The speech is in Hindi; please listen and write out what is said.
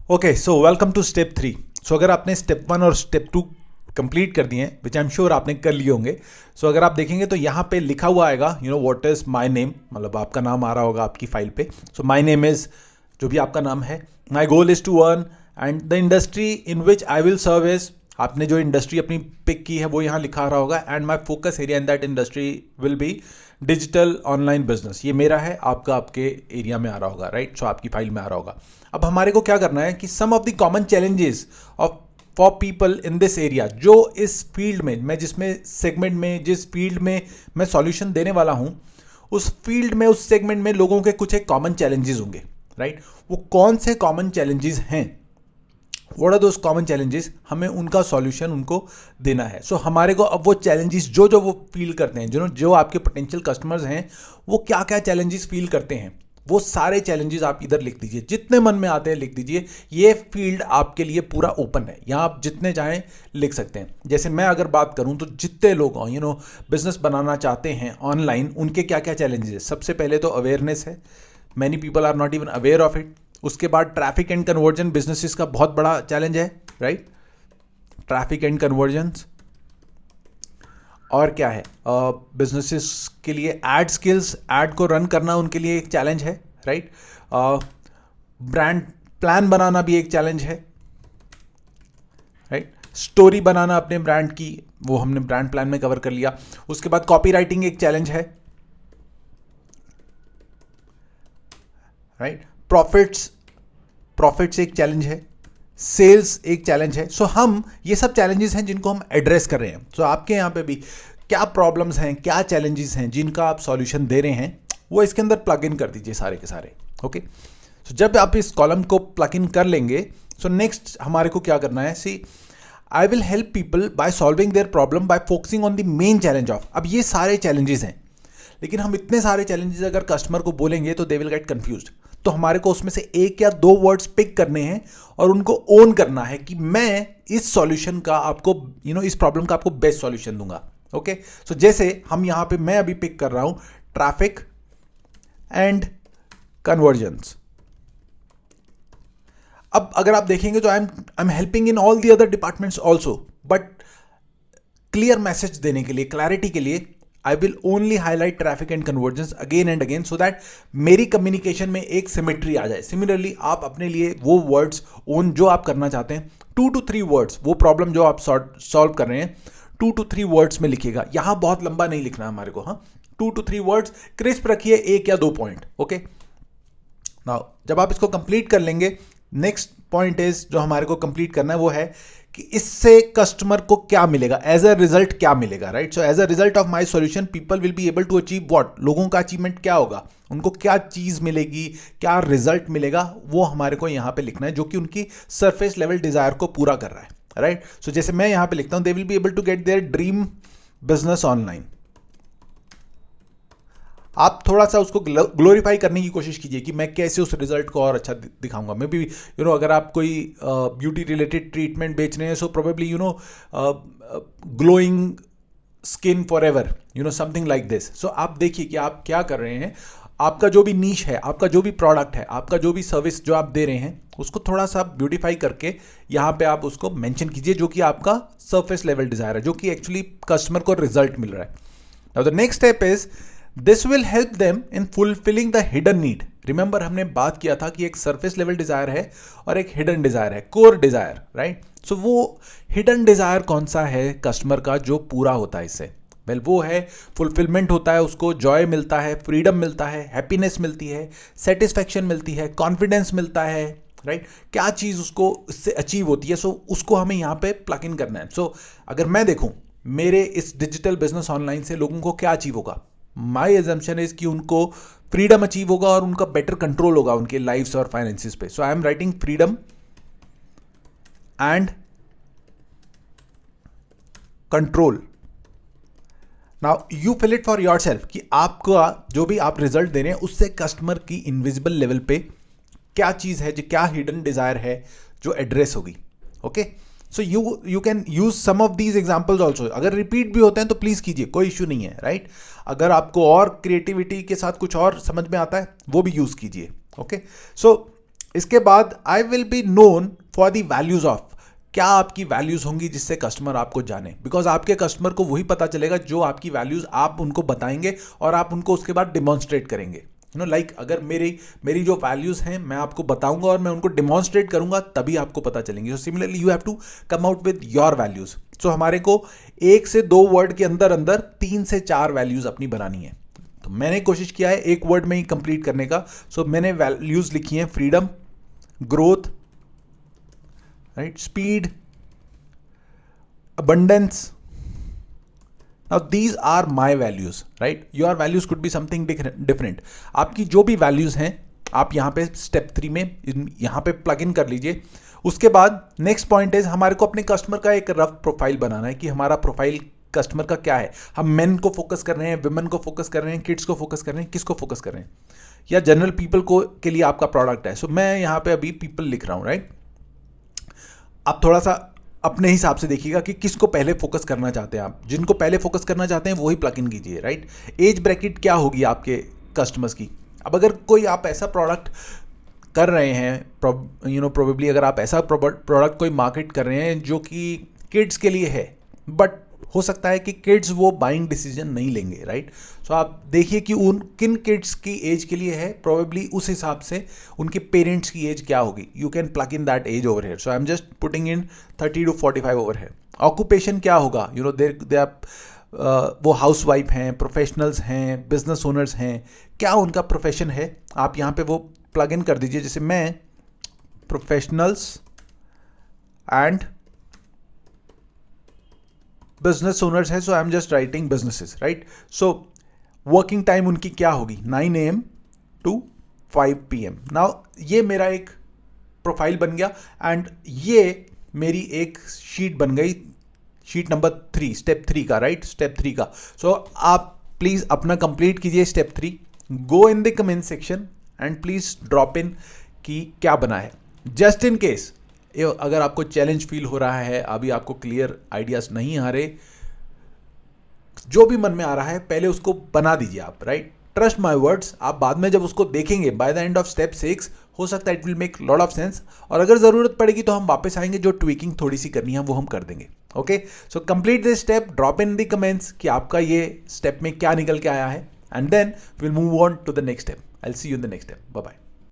Okay, so welcome to step 3। सो अगर आपने स्टेप 1 और स्टेप 2 कंप्लीट कर दिए हैं, विच आई एम श्योर आपने कर लिए होंगे। सो अगर आप देखेंगे तो यहाँ पे लिखा हुआ आएगा व्हाट इज माय नेम, मतलब आपका नाम आ रहा होगा आपकी फाइल पे। सो माय नेम इज जो भी आपका नाम है, my goal is to earn and the industry in which I will serve is, आपने जो इंडस्ट्री अपनी पिक की है वो यहाँ लिखा रहा होगा, and my focus area in that industry will be digital online business. ये मेरा है, आपका आपके एरिया में आ रहा होगा, राइट। सो आपकी फाइल में आ रहा होगा। अब हमारे को क्या करना है कि some of the common challenges of for people in this area, जो इस फील्ड में मैं जिसमें सेगमेंट में जिस फील्ड में मैं सॉल्यूशन देने वाला हूं, उस फील्ड में उस सेगमेंट में लोगों के कुछ एक कॉमन चैलेंजेस होंगे, राइट। वो कौन से कॉमन चैलेंजेस हैं, what are those common challenges, हमें उनका सॉल्यूशन उनको देना है। सो हमारे को अब वो चैलेंजेस जो वो फील करते हैं, जो आपके पोटेंशियल कस्टमर्स हैं, वो क्या क्या चैलेंजेस फील करते हैं, वो सारे चैलेंजेस आप इधर लिख दीजिए, जितने मन में आते हैं लिख दीजिए। ये फील्ड आपके लिए पूरा ओपन है, यहाँ आप जितने चाहें लिख सकते हैं। जैसे मैं अगर बात करूँ तो जितने लोग बिजनेस बनाना चाहते हैं ऑनलाइन, उनके क्या क्या चैलेंजेस है। सबसे पहले तो अवेयरनेस है, many people are not even aware of it. उसके बाद ट्रैफिक एंड कन्वर्जन बिजनेसेस का बहुत बड़ा चैलेंज है, राइट। ट्रैफिक एंड कन्वर्जन्स, और क्या है, बिजनेसेस के लिए एड स्किल्स, एड को रन करना उनके लिए एक चैलेंज है, राइट। ब्रांड प्लान बनाना भी एक चैलेंज है, राइट। स्टोरी बनाना अपने ब्रांड की, वो हमने ब्रांड प्लान में कवर कर लिया। उसके बाद कॉपी राइटिंग एक चैलेंज है, राइट। प्रॉफिट्स एक चैलेंज है, सेल्स एक चैलेंज है। सो हम ये सब चैलेंजेस हैं जिनको हम एड्रेस कर रहे हैं। सो आपके यहाँ पे भी क्या प्रॉब्लम्स हैं, क्या चैलेंजेस हैं जिनका आप सॉल्यूशन दे रहे हैं, वो इसके अंदर प्लग इन कर दीजिए सारे के सारे। ओके, सो जब आप इस कॉलम को प्लग इन कर लेंगे, सो नेक्स्ट हमारे को क्या करना है, see I will help people by solving their problem by focusing on the main challenge of. अब ये सारे चैलेंजेस हैं, लेकिन हम इतने सारे चैलेंजेस अगर कस्टमर को बोलेंगे तो दे विल गेट कंफ्यूज्ड। तो हमारे को उसमें से एक या दो वर्ड्स पिक करने हैं और उनको ओन करना है कि मैं इस सॉल्यूशन का आपको इस प्रॉब्लम का आपको बेस्ट सॉल्यूशन दूंगा। ओके, सो जैसे हम यहां पे मैं अभी पिक कर रहा हूं ट्रैफिक एंड कन्वर्जन्स। अब अगर आप देखेंगे तो I am helping in all the other departments also, but clear message देने के लिए, क्लैरिटी के लिए, I will only highlight traffic and conversions again and again so that मेरी कम्युनिकेशन में एक सिमेट्री आ जाए। सिमिलरली आप अपने लिए वो वर्ड्स ओन जो आप करना चाहते हैं, 2 to 3 वर्ड्स, वो प्रॉब्लम जो आप सॉल्व कर रहे हैं 2 to 3 वर्ड्स में लिखिएगा। यहां बहुत लंबा नहीं लिखना हमारे को, हाँ 2 to 3 वर्ड्स क्रिस्प रखिए, 1 या 2 पॉइंट। ओके, नाउ जब आप इसको कंप्लीट कर लेंगे, नेक्स्ट पॉइंट इज जो हमारे को कंप्लीट करना है वो है कि इससे कस्टमर को क्या मिलेगा, एज अ रिजल्ट क्या मिलेगा, right. So as a result of my solution people will be able to achieve what, लोगों का अचीवमेंट क्या होगा, उनको क्या चीज मिलेगी, क्या रिजल्ट मिलेगा, वो हमारे को यहां पे लिखना है, जो कि उनकी सरफेस लेवल डिजायर को पूरा कर रहा है, राइट। सो जैसे मैं यहां पे लिखता हूं, they will be able to get their dream business online. आप थोड़ा सा उसको ग्लोरीफाई करने की कोशिश कीजिए कि मैं कैसे उस रिजल्ट को और अच्छा दिखाऊंगा। मे बी अगर आप कोई ब्यूटी रिलेटेड ट्रीटमेंट बेच रहे हैं, so probably glowing skin forever, something like this. So आप देखिए कि आप क्या कर रहे हैं, आपका जो भी नीश है, आपका जो भी प्रोडक्ट है, आपका जो भी सर्विस जो आप दे रहे हैं, उसको थोड़ा सा ब्यूटीफाई करके यहाँ पे आप उसको मेंशन कीजिए, जो कि आपका सरफेस लेवल डिजायर है, जो कि एक्चुअली कस्टमर को रिजल्ट मिल रहा है। Now the next step is this will help them in fulfilling the hidden need. Remember हमने बात किया था कि एक सरफेस लेवल डिजायर है और एक हिडन डिजायर है, कोर डिजायर, राइट। सो वो हिडन डिजायर कौन सा है कस्टमर का जो पूरा होता है इससे, वेल वो है फुलफिलमेंट होता है, उसको जॉय मिलता है, फ्रीडम मिलता है, हैप्पीनेस मिलती है, सेटिस्फैक्शन मिलती है, कॉन्फिडेंस मिलता है, राइट। क्या चीज उसको इससे अचीव होती है, सो उसको हमें यहाँ पे प्लग इन करना है। सो अगर मैं देखूं मेरे इस डिजिटल बिजनेस ऑनलाइन से लोगों को क्या अचीव होगा, माई एजम्पशन इज कि उनको फ्रीडम अचीव होगा और उनका बेटर कंट्रोल होगा उनके लाइफ्स और फाइनेंसिस पे। So I am writing freedom and control. Now you fill it for your yourself आपका जो भी आप रिजल्ट दे रहे हैं उससे कस्टमर की इनविजिबल लेवल पे क्या चीज है, जो क्या हिडन डिजायर है जो एड्रेस होगी। Okay, so you can use some of these examples also. अगर रिपीट भी होते हैं तो प्लीज कीजिए, कोई इश्यू नहीं है, राइट। अगर आपको और क्रिएटिविटी के साथ कुछ और समझ में आता है वो भी यूज कीजिए। ओके, सो इसके बाद I will be known for the values of, क्या आपकी वैल्यूज होंगी जिससे कस्टमर आपको जाने, बिकॉज आपके कस्टमर को वही पता चलेगा जो आपकी वैल्यूज आप उनको बताएंगे और आप उनको उसके बाद डिमॉन्स्ट्रेट करेंगे। यू नो लाइक अगर मेरी जो वैल्यूज हैं मैं आपको बताऊंगा और मैं उनको डिमॉन्स्ट्रेट करूंगा तभी आपको पता चलेंगे। So similarly you have to come out with your values. So हमारे को 1 से 2 वर्ड के अंदर अंदर 3 से 4 वैल्यूज अपनी बनानी है। तो मैंने कोशिश किया है एक वर्ड में ही कंप्लीट करने का। सो मैंने वैल्यूज लिखी हैं freedom, growth, right, speed, abundance. Now these are my values, right? Your values could be something different. आपकी जो भी values हैं आप यहाँ पे स्टेप 3 में यहाँ पे प्लग इन कर लीजिए। उसके बाद नेक्स्ट पॉइंट इज हमारे को अपने कस्टमर का एक रफ प्रोफाइल बनाना है कि हमारा प्रोफाइल कस्टमर का क्या है। हम मेन को फोकस कर रहे हैं, विमेन को फोकस कर रहे हैं, किड्स को फोकस कर रहे हैं, किसको फोकस कर रहे हैं, या जनरल पीपल को के लिए आपका प्रोडक्ट है। सो मैं यहाँ पे अभी पीपल लिख रहा हूँ, राइट। आप थोड़ा सा अपने हिसाब से देखिएगा कि किसको पहले फोकस करना चाहते हैं। आप जिनको पहले फोकस करना चाहते हैं वही प्लग इन कीजिए, राइट। एज ब्रैकेट क्या होगी आपके कस्टमर्स की। अब अगर कोई आप ऐसा प्रोडक्ट कर रहे हैं, यू नो प्रोबेबली अगर आप ऐसा प्रोडक्ट कोई मार्केट कर रहे हैं जो कि किड्स के लिए है, बट हो सकता है कि किड्स वो बाइंग डिसीजन नहीं लेंगे, राइट। सो आप देखिए कि उन किन किड्स की एज के लिए है, प्रोबेबली उस हिसाब से उनके पेरेंट्स की एज क्या होगी। You can plug in that age over here. So I am just putting in 30 to 45 over here. Occupation क्या होगा, यू नो दे आर वो हाउस वाइफ हैं, प्रोफेशनल्स हैं, बिजनेस ओनर्स हैं, क्या उनका प्रोफेशन है आप यहाँ पे वो प्लग इन कर दीजिए। जैसे मैं प्रोफेशनल्स एंड बिजनेस ओनर्स है, so I am just writing businesses, right. So working time उनकी क्या होगी, 9 AM to 5 PM। नाउ ये मेरा एक प्रोफाइल बन गया एंड ये मेरी एक शीट बन गई, शीट नंबर 3, स्टेप 3 का, राइट, स्टेप 3 का। सो आप प्लीज अपना कंप्लीट कीजिए step 3, go in the comment section and please drop in कि क्या बना है। जस्ट इन केस अगर आपको चैलेंज फील हो रहा है, अभी आपको क्लियर आइडियाज नहीं आ रहे, जो भी मन में आ रहा है पहले उसको बना दीजिए आप, राइट। ट्रस्ट माय वर्ड्स, आप बाद में जब उसको देखेंगे by the end of step 6 हो सकता है it will make lot of sense, और अगर जरूरत पड़ेगी तो हम वापस आएंगे, जो ट्विकिंग थोड़ी सी करनी है वो हम कर देंगे। Okay, so complete this step, drop in the comments कि आपका ये स्टेप में क्या निकल के आया है, and then will move on to the next step. I will see you in the next step. Bye bye.